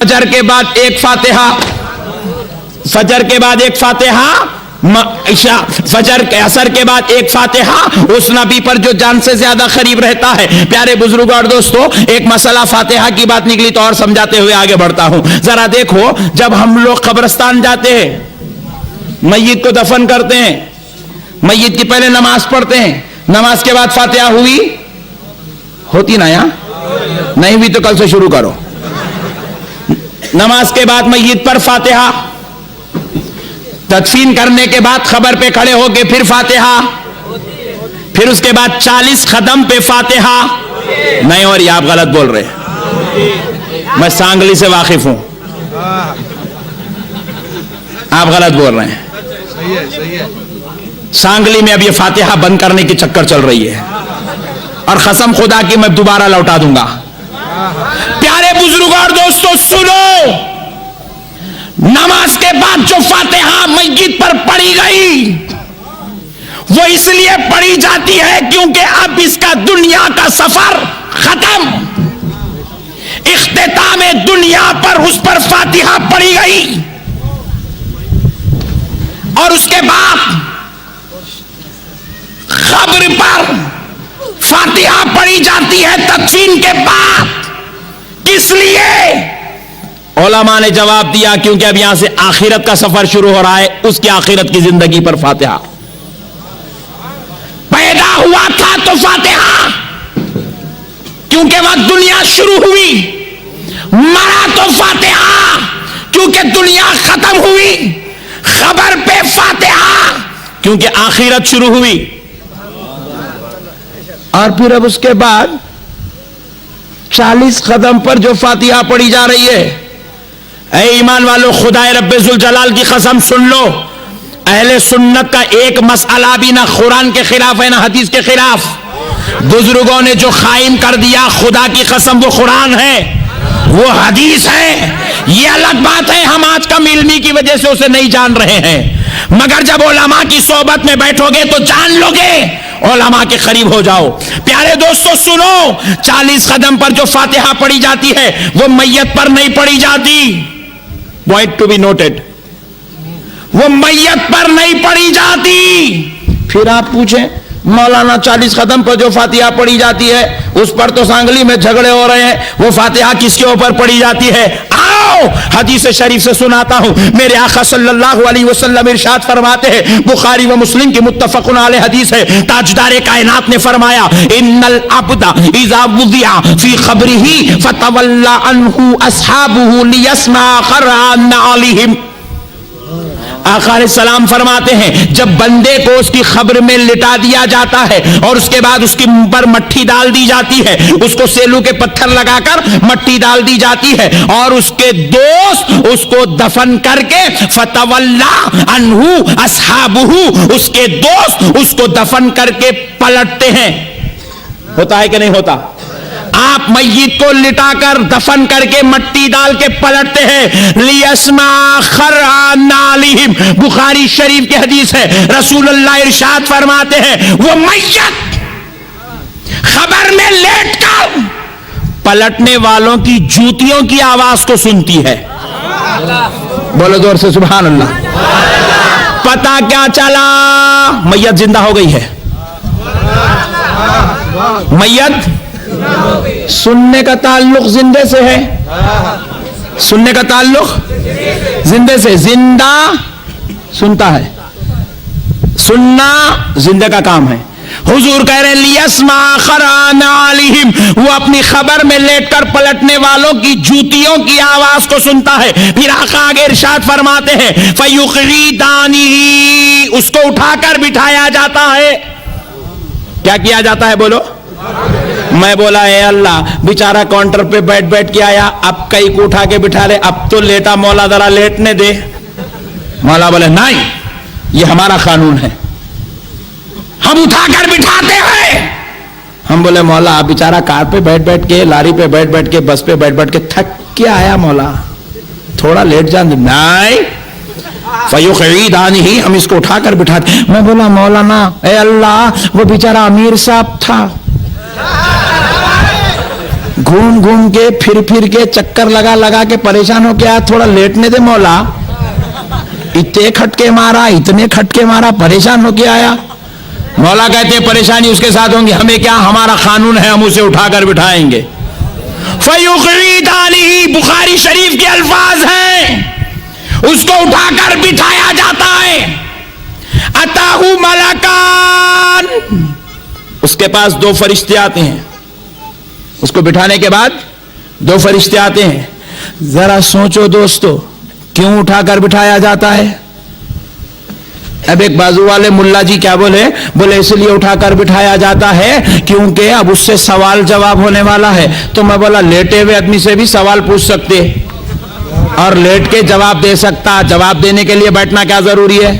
फजर के बाद एक फातिहा, फजर के बाद एक फातिहा, फजर के असर के बाद एक फातिहा उस नबी पर जो जान से ज्यादा करीब रहता है। प्यारे बुजुर्गों और दोस्तों, एक मसला फातिहा की बात निकली तो और समझाते हुए आगे बढ़ता हूं। जरा देखो, जब हम लोग कब्रिस्तान जाते हैं, मैयत को दफन करते हैं, मैयत की पहले नमाज पढ़ते हैं, नमाज के बाद फातिहा हुई होती ना? यहां नहीं हुई तो कल से शुरू करो। नमाज के बाद मैयत पर फातिहा, तदफीन करने के बाद खबर पे खड़े होके फिर फातिहा, फिर उसके बाद 40 कदम पे फातिहा नहीं। और ये आप गलत बोल रहे हैं, मैं सांगली से वाकिफ हूं, आप गलत बोल रहे हैं। सांगली में अब ये फातिहा बंद करने की चक्कर चल रही है और कसम खुदा की मैं दोबारा लौटा दूंगा। प्यारे बुजुर्गों और दोस्तों सुनो, नमाज के बाद जो फातिहा मैयत पर पढ़ी गई वो इसलिए पढ़ी जाती है क्योंकि अब इसका दुनिया का सफर खत्म, इख्तिताम दुनिया पर उस पर फातिहा पढ़ी गई और उसके बाद खबर पर फातिहा पढ़ी जाती है तदफीन के बाद। किस लिए? उलमा ने जवाब दिया क्योंकि अब यहां से आखिरत का सफर शुरू हो रहा है, उसकी आखिरत की जिंदगी पर फातिहा। पैदा हुआ था तो फातिहा, क्योंकि वह दुनिया शुरू हुई, मरा तो फातिहा क्योंकि दुनिया खत्म हुई, खबर पे फातिहा क्योंकि आखिरत शुरू हुई। और फिर अब उसके बाद 40 कदम पर जो फातिहा पढ़ी जा रही है, ऐ ईमान वालों, खुदाए रब्बे जुल जलाल की कसम सुन लो, अहले सुन्नत का एक मसला भी ना कुरान के खिलाफ है ना हदीस के खिलाफ। बुजुर्गों ने जो कायम कर दिया, खुदा की कसम वो कुरान है, वो हदीस है। ये अलग बात है हम आज कम इल्मी की वजह से उसे नहीं जान रहे हैं, मगर जब उलमा की सोबत में बैठोगे तो जान लोगे, उलमा के करीब हो जाओ। प्यारे दोस्तों सुनो, 40 कदम पर जो फातिहा पढ़ी जाती है वो मैयत पर नहीं पढ़ी जाती, पॉइंट टू बी नोटेड, वो मैयत पर नहीं पढ़ी जाती। फिर आप पूछें मौलाना 40 कदम पर जो फातिहा पढ़ी जाती है उस पर तो सांगली में झगड़े हो रहे हैं, वो फातिहा किसके ऊपर पढ़ी जाती है? आओ हदीस शरीफ से सुनाता हूं। मेरे आका सल्लल्लाहु अलैहि वसल्लम इरशाद फरमाते हैं, बुखारी व मुस्लिम की मुत्तफकुन अलैह हदीस है, ताजदारे कायनात ने फरमाया, इन्नल अब्दा इज़ा वुदिया फी क़ब्रिही फतवल्ला अन्हु अस्हाबुहु लियस्मा क़रान अलैहिम। आका अलैहिस्सलाम फरमाते हैं, जब बंदे को उसकी खब्र में लिटा दिया जाता है और उसके बाद उसके मुंह पर मट्टी डाल दी जाती है, उसको सेलू के पत्थर लगाकर मट्टी डाल दी जाती है और उसके दोस्त उसको दफन करके फतवल्ला अन्हु अस्हाबुहु, उसके दोस्त उसको दफन करके पलटते हैं। होता है कि नहीं होता? आप मैयत को लिटाकर दफन करके मट्टी डाल के पलटते हैं, लियस्मा खरान अलैहिम। बुखारी शरीफ की हदीस है, रसूलुल्लाह इरशाद फरमाते हैं, वो मैयत खबर में लेटकर पलटने वालों की जूतियों की आवाज को सुनती है। बोलो जोर से सुभान अल्लाह। पता क्या चला? मैयत जिंदा हो गई है। मैयत सुनने का ताल्लुक जिंदे से है, सुनने का ताल्लुक जिंदे से, जिंदा सुनता है, सुनना जिंदे का काम है। हुजूर कह रहे हैं, लियस्मा खरान अलैहिम, वो अपनी खबर में लेटकर पलटने वालों की जूतियों की आवाज को सुनता है। फिर आका आगे इरशाद फरमाते हैं, फयुक़रीदानी, उसको उठाकर बिठाया जाता है। क्या किया जाता है? बोलो। मैं बोला, ए अल्लाह, बेचारा काउंटर पे बैठ बैठ के आया, अब कई को उठा के बिठा ले, अब तो लेटा, मौला जरा लेटने दे। मौला बोले, नहीं, ये हमारा कानून है, हम उठाकर बिठाते हैं। हम बोले, मौला अब बेचारा कार पे बैठ बैठ के, लारी पे बैठ बैठ के, बस पे बैठ बैठ के थक के आया, मौला थोड़ा लेट जाने। नहीं, फयुक़रीदानी, हम इसको उठाकर बिठाते। मैं बोला, मौलाना ए अल्लाह, वो बेचारा अमीर साहब था, घूम घूम के फिर के चक्कर लगा लगा के परेशान हो गया, थोड़ा लेटने दे मौला। इतने खटके मारा, परेशान हो के आया। मौला कहते हैं परेशानी उसके साथ होंगी, हमें क्या, हमारा कानून है, हम उसे उठाकर बिठाएंगे। फयुक़ीदानिही, बुखारी शरीफ के अल्फाज हैं, उसको उठाकर बिठाया जाता है। अताहु मलकान, उसके पास दो फरिश्ते आते हैं। उसको बिठाने के बाद दो फरिश्ते आते हैं। जरा सोचो दोस्तों, क्यों उठाकर बिठाया जाता है? अब एक बाजू वाले मुल्ला जी क्या बोले इसलिए उठाकर बिठाया जाता है क्योंकि अब उससे सवाल जवाब होने वाला है। तो मैं बोला लेटे हुए आदमी से भी सवाल पूछ सकते और लेट के जवाब दे सकता, जवाब देने के लिए बैठना क्या जरूरी है?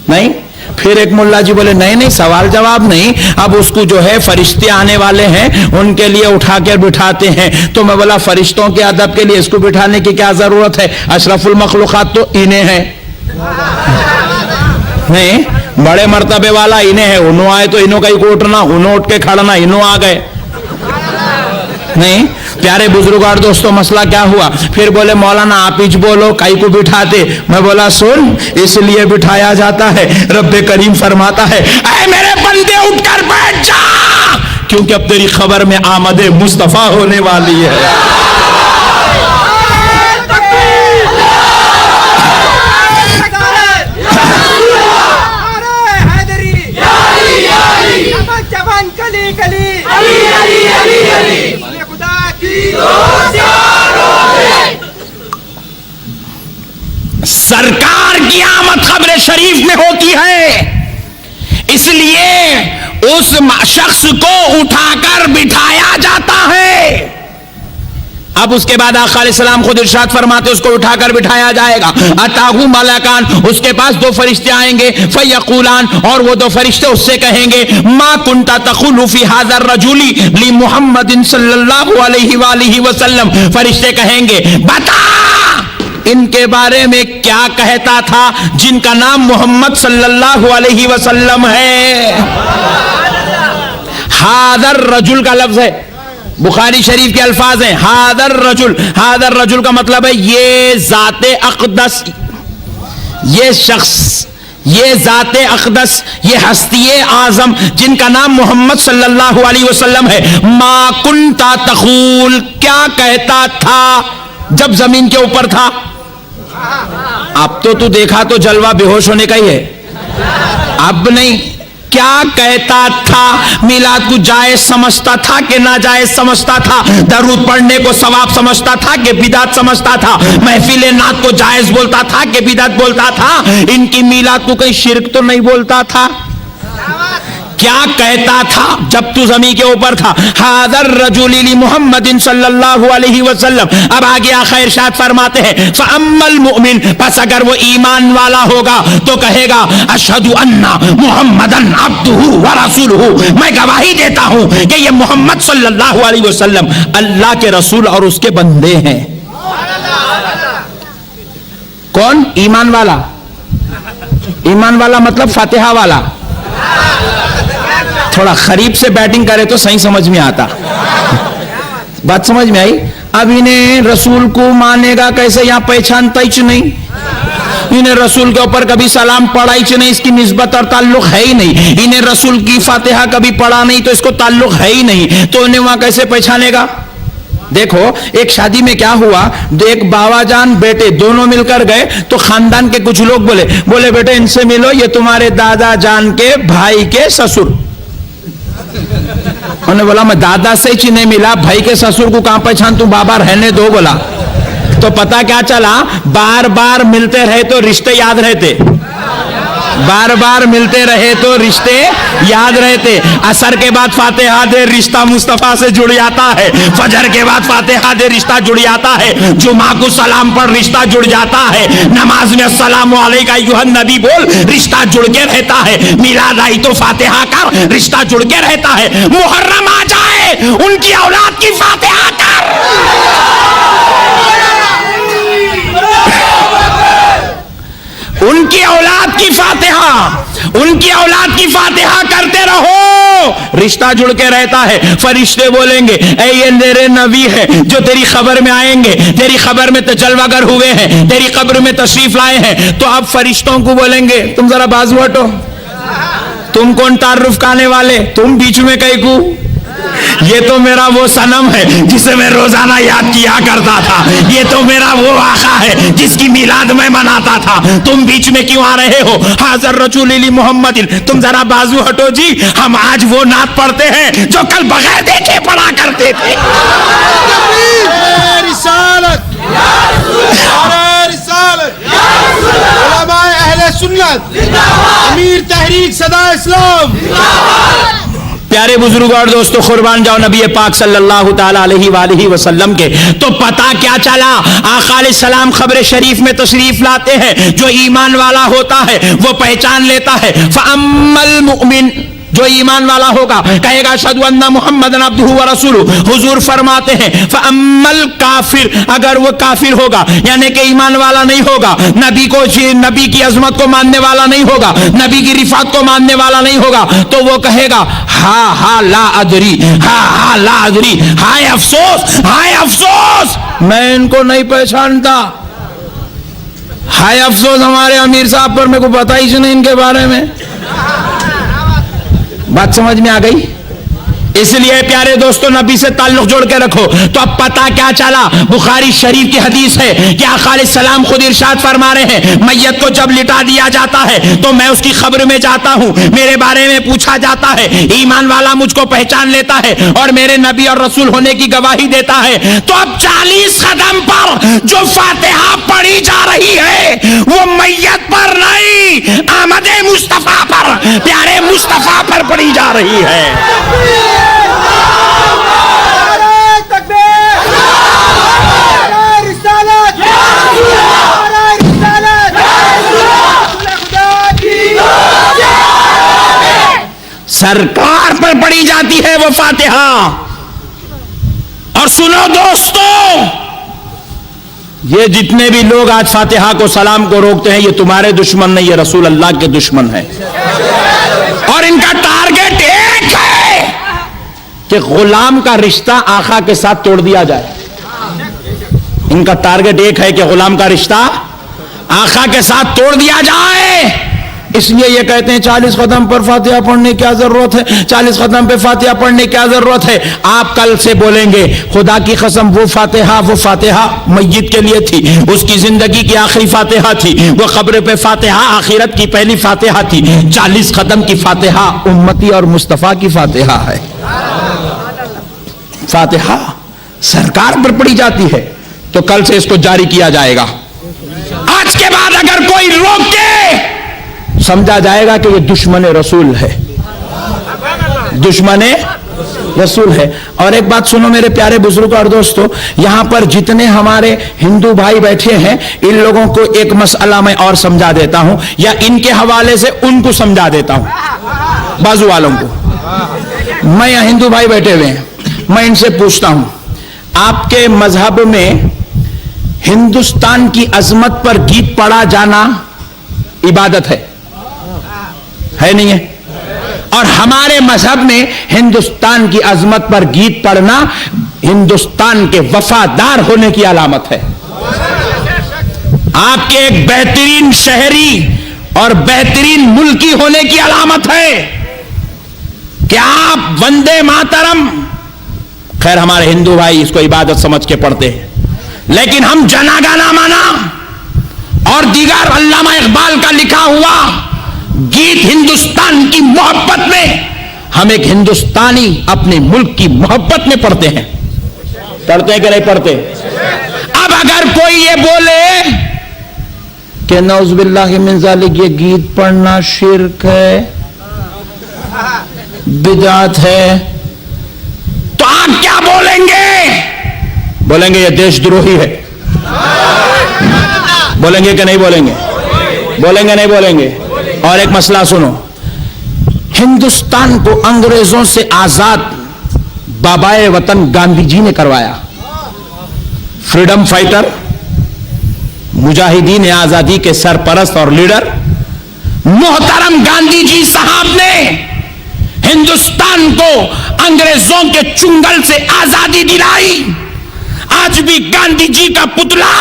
नहीं। फिर एक मुल्ला जी बोले नहीं सवाल जवाब नहीं, अब उसको जो है फरिश्ते आने वाले हैं उनके लिए उठाकर बिठाते हैं। तो मैं बोला फरिश्तों के अदब के लिए इसको बिठाने की क्या जरूरत है? अशरफुल मखलूकात तो इन्हें है, नहीं बड़े मर्तबे वाला इन्हें है। उन्हों आए तो इन्हों का ही उठना, उन्हों उठ के खड़ना, इन्हों आ गए। नहीं प्यारे बुजुर्ग दोस्तों, मसला क्या हुआ? फिर बोले मौलाना आप ही बोलो काई को बिठाते। मैं बोला सुन, इसलिए बिठाया जाता है, रब्बे करीम फरमाता है ऐ मेरे बंदे उठकर बैठ जा, क्योंकि अब तेरी खबर में आमदे मुस्तफा होने वाली है। सरकार की आमद खबरे शरीफ में होती है, इसलिए उस शख्स को उठाकर बिठाया जाता है। अब उसके बाद आका अलैहिस्सलाम खुद इरशाद फरमाते उसको उठाकर बिठाया जाएगा। अताहु मलकान, उसके पास दो फरिश्ते आएंगे। फयक़ूलान, और वो दो फरिश्ते उससे कहेंगे मा कुंता तक़ुलु फी हाज़ा रजुली ली मुहम्मदिन सल्लल्लाहु अलैहि वसल्लम। फरिश्ते कहेंगे बता इनके बारे में क्या कहता था जिनका नाम मोहम्मद सल्लल्लाहु अलैहि वसल्लम है। हादर रजुल का लफ्ज है, बुखारी शरीफ के अल्फाज हैं हादर रजुल। हादर रजुल का मतलब है ये जाते अक़दस, ये शख्स, ये जाते अक़दस, ये हस्ती आज़म जिनका नाम मोहम्मद सल्लल्लाहु अलैहि वसल्लम है। मा कुंता तक़ूल, क्या कहता था जब जमीन के ऊपर था? अब तो तू देखा तो जलवा बेहोश होने का ही है, अब नहीं। क्या कहता था? मिलाद को जायज समझता था कि ना जायज समझता था? दरूद पढ़ने को सवाब समझता था कि बिदात समझता था? महफिल नात को जायज बोलता था कि बिदात बोलता था? इनकी मिलाद को कहीं शिरक तो नहीं बोलता था? क्या कहता था जब तू ज़मीन के ऊपर था? हादर रजुली ली मुहम्मदिन सल्लल्लाहु अलैहि वसल्लम। अब आगे आका इरशाद फरमाते हैं फ़अम्मल मुमिन, बस अगर वो ईमान वाला होगा तो कहेगा अशहदु अन्ना मुहम्मदन अब्दुहु व रसूलुहु, मैं गवाही देता हूं कि ये मोहम्मद सल्लल्लाहु अलैहि वसल्लम अल्लाह के रसूल और उसके बंदे हैं। कौन? ईमान वाला। ईमान वाला मतलब फातिहा वाला। थोड़ा खरीब से बैटिंग करे तो सही समझ में आता। बात समझ में आई? अब इन्हें रसूल को मानेगा कैसे, यहां पहचानता ही नहीं। इन्हें रसूल के ऊपर कभी सलाम पढ़ा ही नहीं, इसकी निस्बत और ताल्लुक है ही नहीं। इन्हें रसूल की फातिहा कभी पढ़ा नहीं तो इसको ताल्लुक है ही नहीं, तो इन्हें वहां कैसे पहचानेगा? देखो एक शादी में क्या हुआ, एक बाबा जान बेटे दोनों मिलकर गए तो खानदान के कुछ लोग बोले बेटे इनसे मिलो, ये तुम्हारे दादा जान के भाई के ससुर। उन्होंने बोला मैं दादा से ही नहीं मिला, भाई के ससुर को कहां पहचान, तू बाबा रहने दो बोला। तो पता क्या चला, बार बार मिलते रहे तो रिश्ते याद रहते, बार बार मिलते रहे तो रिश्ते याद रहते। असर के बाद फातिहा दे, रिश्ता मुस्तफा से जुड़ जाता है। फजर के बाद फातिहा दे, रिश्ता जुड़ जाता है। जुमा को सलाम पर रिश्ता जुड़ जाता है। नमाज में अस्सलामु अलैका अय्युहन नबी बोल, रिश्ता जुड़ के रहता है। मिलाद आई तो फातिहा कर, रिश्ता जुड़ के रहता है। मुहर्रम आ जाए, उनकी औलाद की फातिहा कर। उनकी औलाद की फातिहा, ان کی اولاد کی فاتحہ کرتے رہو، رشتہ جڑ کے رہتا ہے. فرشتے بولیں گے اے یہ میرے نبی ہے جو تیری خبر میں آئیں گے، تیری خبر میں جلوہ گر ہوئے ہیں، تیری قبر میں تشریف لائے ہیں. تو اب فرشتوں کو بولیں گے تم ذرا بازو ہٹو، تم کون تعارف کانے والے، تم بیچ میں کہیں کو، یہ تو میرا وہ صنم ہے جسے میں روزانہ یاد کیا کرتا تھا، یہ تو میرا وہ آقا ہے جس کی میلاد میں مناتا تھا، تم بیچ میں کیوں آ رہے ہو؟ حاضر رسول اللہ محمد، تم ذرا بازو ہٹو جی، ہم آج وہ نعت پڑھتے ہیں جو کل بغیر دیکھے پڑھا کرتے تھے. رسالت علماء اہل سنت، امیر تحریک صدا اسلام. پیارے بزرگ اور دوستو، قربان جاؤ نبی پاک صلی اللہ تعالی علیہ وآلہ وسلم کے. تو پتہ کیا چلا؟ آقا علیہ السلام خبر شریف میں تشریف لاتے ہیں، جو ایمان والا ہوتا ہے وہ پہچان لیتا ہے. فَأَمَّا الْمُؤْمِنُ، جو ایمان والا ہوگا کہے گا اشہدو ان محمد عبدہ ورسولہ. حضور فرماتے ہیں فَأَمَّا الْكَافِرُ، اگر وہ کافر ہوگا یعنی کہ ایمان والا نہیں ہوگا، نبی کی عظمت کو ماننے والا نہیں ہوگا، نبی کی رفعت کو ماننے والا نہیں ہوگا، تو وہ کہے گا ہا لا ادری، ہا لا ادری، ہائے افسوس، ہائے افسوس میں ان کو نہیں پہچانتا، ہائے افسوس ہمارے امیر صاحب پر میرے کو پتہ ہی نہیں ان کے بارے میں. بات سمجھ میں آ گئی؟ اس لیے پیارے دوستو نبی سے تعلق جوڑ کے رکھو. تو اب پتہ کیا چلا؟ بخاری شریف کی حدیث ہے کہ آقا علیہ السلام خود ارشاد فرما رہے ہیں میت کو جب لٹا دیا جاتا ہے تو میں اس کی قبر میں جاتا ہوں، میرے بارے میں پوچھا جاتا ہے، ایمان والا مجھ کو پہچان لیتا ہے اور میرے نبی اور رسول ہونے کی گواہی دیتا ہے. تو اب 40 قدم پر جو فاتحہ پڑھی جا رہی ہے وہ میت پر نہیں، آمد مصطفیٰ پر، پیارے مصطفیٰ پر پڑھی جا رہی ہے. سرکار پر پڑھی جاتی ہے وہ فاتحہ. اور سنو دوستو، یہ جتنے بھی لوگ آج فاتحہ کو سلام کو روکتے ہیں یہ تمہارے دشمن نہیں، یہ رسول اللہ کے دشمن ہے. اور ان کا ٹارگٹ ایک ہے کہ غلام کا رشتہ آقا کے ساتھ توڑ دیا جائے. ان کا ٹارگٹ ایک ہے کہ غلام کا رشتہ آقا کے ساتھ توڑ دیا جائے. اس لیے یہ کہتے ہیں 40 قدم پر فاتحہ پڑھنے کی کیا ضرورت ہے، 40 قدم پہ فاتحہ پڑھنے کی کیا ضرورت ہے. آپ کل سے بولیں گے خدا کی قسم وہ فاتحہ میت کے لیے تھی، اس کی زندگی کی آخری فاتحہ تھی، وہ قبر پہ فاتحہ آخرت کی پہلی فاتحہ تھی. 40 قدم کی فاتحہ امتی اور مصطفیٰ کی فاتحہ ہے. فاتحہ سرکار پر پڑھی جاتی ہے. تو کل سے اس کو جاری کیا جائے گا. آج کے بعد اگر کوئی روکے سمجھا جائے گا کہ یہ دشمن رسول ہے، دشمن رسول ہے. اور ایک بات سنو میرے پیارے بزرگ اور دوستو، یہاں پر جتنے ہمارے ہندو بھائی بیٹھے ہیں ان لوگوں کو ایک مسئلہ میں اور سمجھا دیتا ہوں، یا ان کے حوالے سے ان کو سمجھا دیتا ہوں، بازو والوں کو. میں یہاں ہندو بھائی بیٹھے ہوئے ہیں، میں ان سے پوچھتا ہوں آپ کے مذہب میں ہندوستان کی عظمت پر گیت پڑھا جانا عبادت ہے نہیں ہے؟ اور ہمارے مذہب میں ہندوستان کی عظمت پر گیت پڑھنا ہندوستان کے وفادار ہونے کی علامت ہے. آپ کے ایک بہترین شہری اور بہترین ملکی ہونے کی علامت ہے کہ آپ وندے ماترم، خیر ہمارے ہندو بھائی اس کو عبادت سمجھ کے پڑھتے ہیں، لیکن ہم جنا گانا مانا اور دیگر علامہ اقبال کا لکھا ہوا گیت ہندوستان کی محبت میں، ہم ایک ہندوستانی اپنے ملک کی محبت میں پڑھتے ہیں. پڑھتے ہیں کہ نہیں پڑھتے؟ اب اگر کوئی یہ بولے کہ نعوذ باللہ من ذالک یہ گیت پڑھنا شرک ہے، بدعت ہے، تو آپ کیا بولیں گے؟ بولیں گے یہ دیش دروہی ہے. بولیں گے کہ نہیں بولیں گے؟ بولیں گے نہیں بولیں گے؟ اور ایک مسئلہ سنو، ہندوستان کو انگریزوں سے آزاد بابائے وطن گاندھی جی نے کروایا. فریڈم فائٹر، مجاہدین آزادی کے سرپرست اور لیڈر محترم گاندھی جی صاحب نے ہندوستان کو انگریزوں کے چنگل سے آزادی دلائی. آج بھی گاندھی جی کا پتلا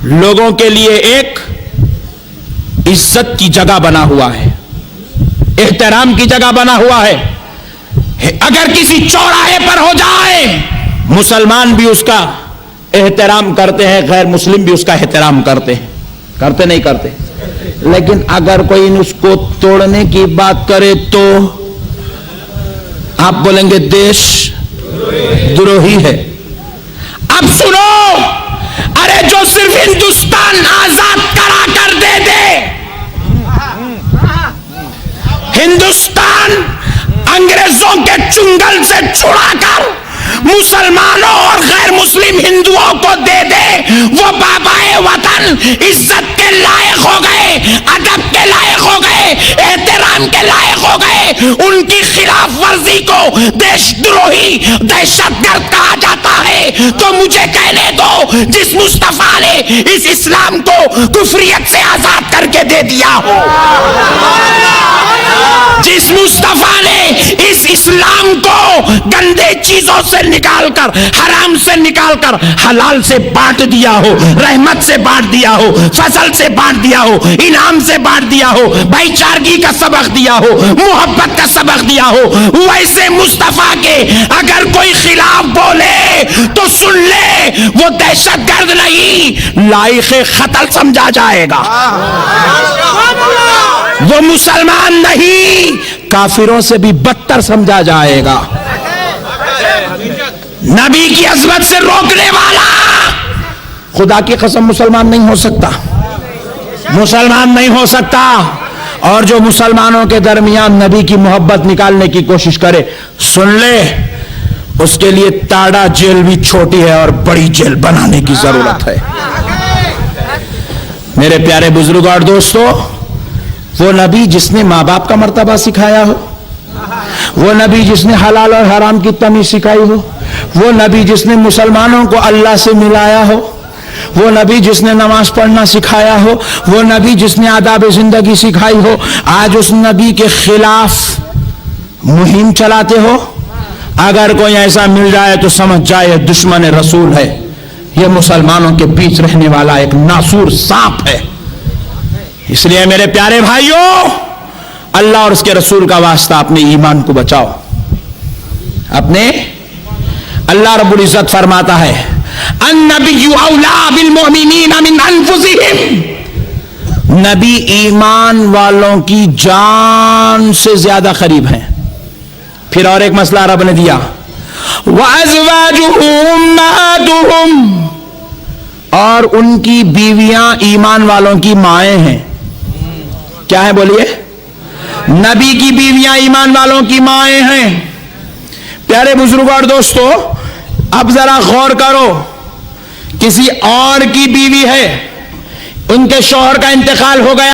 لوگوں کے لیے ایک عزت کی جگہ بنا ہوا ہے, احترام کی جگہ بنا ہوا ہے. اگر کسی چوراہے پر ہو جائے, مسلمان بھی اس کا احترام کرتے ہیں, غیر مسلم بھی اس کا احترام کرتے ہیں, کرتے نہیں کرتے. لیکن اگر کوئی اس کو توڑنے کی بات کرے تو آپ بولیں گے دیش دروہی ہے. اب سنو, ارے جو صرف ہندوستان آزاد کرا کر دے دے, ہندوستان انگریزوں کے چنگل سے چھڑا کر مسلمانوں اور غیر مسلم ہندوؤں کو دے دے, وہ بابائے وطن عزت کے لائق ہو گئے, ادب کے لائق ہو گئے, احترام کے لائق ہو گئے. ان کی خلاف ورزی کو دیش دروہی, دہشت گرد کہا جاتا ہے. تو مجھے کہنے دو, جس مصطفیٰ نے اس اسلام کو کفریت سے آزاد کر کے دے دیا ہو, جس مصطفیٰ نے اس اسلام کو گندے چیزوں سے نکال کر, حرام سے نکال کر حلال سے بانٹ دیا ہو, رحمت سے بانٹ دیا ہو, فضل سے بانٹ دیا ہو, انعام سے بانٹ دیا ہو, بھائی چارگی کا سبق دیا ہو, محبت کا سبق دیا ہو, ویسے مصطفیٰ کے اگر کوئی خلاف بولے تو سن لے, وہ دہشت گرد نہیں, لائق قتل سمجھا جائے گا. وہ مسلمان نہیں, کافروں سے بھی بدتر سمجھا جائے گا. نبی کی عظمت سے روکنے والا خدا کی قسم مسلمان نہیں ہو سکتا, مسلمان نہیں ہو سکتا. اور جو مسلمانوں کے درمیان نبی کی محبت نکالنے کی کوشش کرے, سن لے, اس کے لیے تاڑا جیل بھی چھوٹی ہے اور بڑی جیل بنانے کی ضرورت ہے. میرے پیارے بزرگ اور دوستو, وہ نبی جس نے ماں باپ کا مرتبہ سکھایا ہو, وہ نبی جس نے حلال اور حرام کی تمیز سکھائی ہو, وہ نبی جس نے مسلمانوں کو اللہ سے ملایا ہو, وہ نبی جس نے نماز پڑھنا سکھایا ہو, وہ نبی جس نے آداب زندگی سکھائی ہو, آج اس نبی کے خلاف مہم چلاتے ہو. اگر کوئی ایسا مل جائے تو سمجھ جائے دشمن رسول ہے, یہ مسلمانوں کے بیچ رہنے والا ایک ناسور سانپ ہے. اس لیے میرے پیارے بھائیوں, اللہ اور اس کے رسول کا واسطہ اپنے ایمان کو بچاؤ. اپنے اللہ رب العزت فرماتا ہے, النبی اولا بالمؤمنین من انفسہم, نبی ایمان والوں کی جان سے زیادہ قریب ہیں. پھر اور ایک مسئلہ رب نے دیا, وَأَزْوَاجُهُ أُمَّهَاتُهُمْ, اور ان کی بیویاں ایمان والوں کی مائیں ہیں. کیا ہے بولیے؟ نبی کی بیویاں ایمان والوں کی مائیں ہیں. پیارے بزرگوں اور دوستو, اب ذرا غور کرو, کسی اور کی بیوی ہے, ان کے شوہر کا انتقال ہو گیا,